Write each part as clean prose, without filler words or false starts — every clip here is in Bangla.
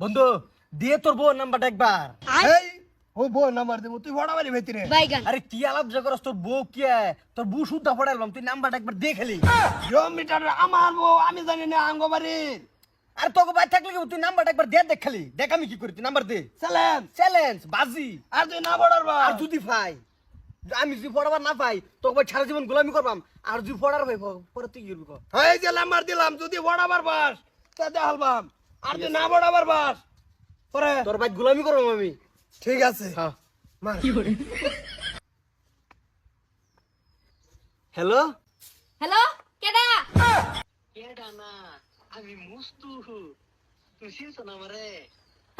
বন্ধু দিয়ে তোর বউর নাম্বারটা একবার। এই ও বউ নাম্বার দেবো তুই ভড়া বাড়ি ভেতরে আরে কি আলাপ যে করস, তোর বউ কি তোর বউ শুদ্ধা পড়াইলাম, তুই নাম্বারটা একবার দিয়ে খেলি। মিটার আমার বউ আমি জানি না আঙ্গ বাড়ির আর তোকে ভাই থাকলে কি তুই নাম্বারটা একবার দিয়ে দেখ খালি, দেখ আমি কি করি, তুই নাম্বার দে। চ্যালেঞ্জ চ্যালেঞ্জ বাজি। আর তুই না বড়ার বা আর যদি পাই, আমি যদি পড়াবার না পাই তোকে ভাই সারা জীবন গোলামি করবাম। আর যদি পড়ার ভাই পরে তুই কি করবি কর? এই যে নাম্বার দিলাম যদি বড়াবার বাস তা দেখালবাম আর তুই না বড়াবার বাস পরে তোর ভাই গোলামি করবাম আমি। ঠিক আছে হ্যাঁ মার হ্যালো হ্যালো কেডা? কেডা না, আমি মুস্তু। তুই চিনছ না আমারে?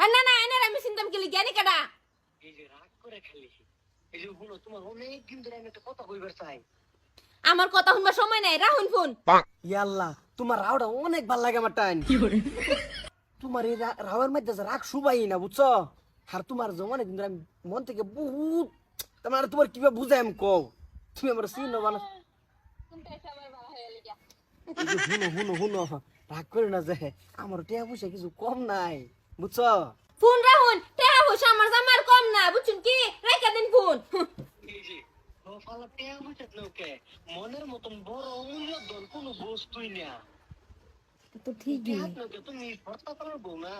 না না এনে আমি চিন্তাম কি জ্ঞানী কেডা? এই যে রাগ করে খালি, এই যে শুনো তোমার অনেক দিন ধরে আমি একটা কথা কইবার চাই। আমার কথা শুনবার সময় নাই, রাহুন ফোন। ইয়াল্লা তোমার রাওটা অনেক ভাল লাগে আমার টাইম। তোমার এই রাওয়ার মধ্যে যে রাগ শুবাই না বুঝছো। আর তোমার যে অনেক দিন ধরে আমি মন থেকে বহুত, তোমার তোমার কিভাবে বুঝাই আমি কও, তুমি আমার চিনো বানা। হুনো হুনো হুনো রাগ করে না যে আমার টাকা পয়সা কিছু কম নাই বুঝছো। ফোন রাহুন, টাকা পয়সা আমার জামার কম না, বুঝছুন কি? রাইখা দিন ফোন। মনের মতন বড় অমূল্য ধন কোনো বস্তুই না। তো ঠিকই। তুমি শর্তাকলের বউ না?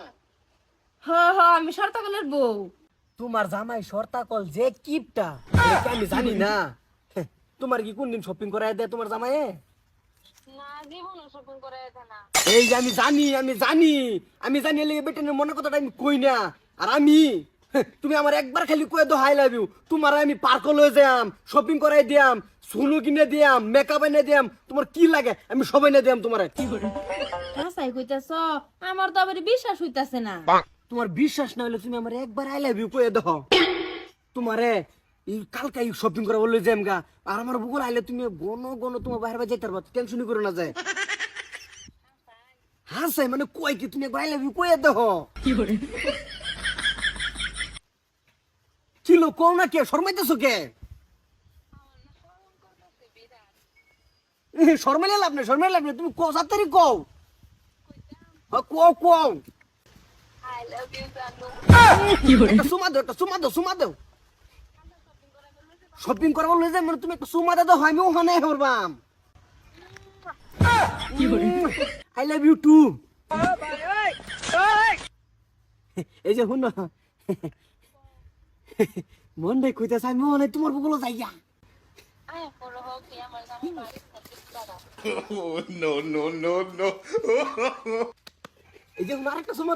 আমি শর্তাকলের বউ। তোমার জামাই শর্তাকল যে কিপটা আমি জানি না। তোমার কি কোনদিন শপিং করাই দেয় তোমার জামাইয়ে? না জীবন শপিং করে দেয় না। এই যে আমি জানি আমি জানি এলে বেটেনের মনের কথাটা আমি কই না। আর আমি তুমি আমার একবার খালি কয়ে দাও হাই লাভ ইউ, তোমার আমি পার্ক লয়ে যাম, শপিং করাই দিয়াম, সুনু কিনে দিয়াম, মেকআপ এনে দিয়াম, তোমার কি লাগে আমি সবাই এনে দিয়াম তোমার। হাসাই কইতাছ, আমার তো আবার বিশ্বাস হইতাছে না। তোমার বিশ্বাস না হলে তুমি আমার একবার আই লাভ ইউ কয়ে দাও। তোমারে এই কালকে শপিং করা বললে যাম গা। আর আমার বুকুল আইলে তুমি গণ গণ তোমার বাইরে বাইরে যাইতে পারবা, টেনশনই করে না যায়। হাসাই মানে কই কি তুমি একবার আই লাভ ইউ কয়ে দাও। ছিল কও না কে শর্মাইতেছো কে? শর্মাইলে লাভ নেই তুমি কও সাতারি কও। কও কও আই লাভ ইউ জানু। একটা সুমা দাও শপিং করা বললে যে মানে তুমি একটা সুমা দাও আমি ওখানে করবাম। I love you too. এই যে শুনো মন দেখ কইতাছ আমি মনে তোমার বগুলো যাইয়া। আয় বড় হোক আমার জামাই বাড়ি থেকে দাদা। নো নো নো নো এই যে আরেকটা সুমা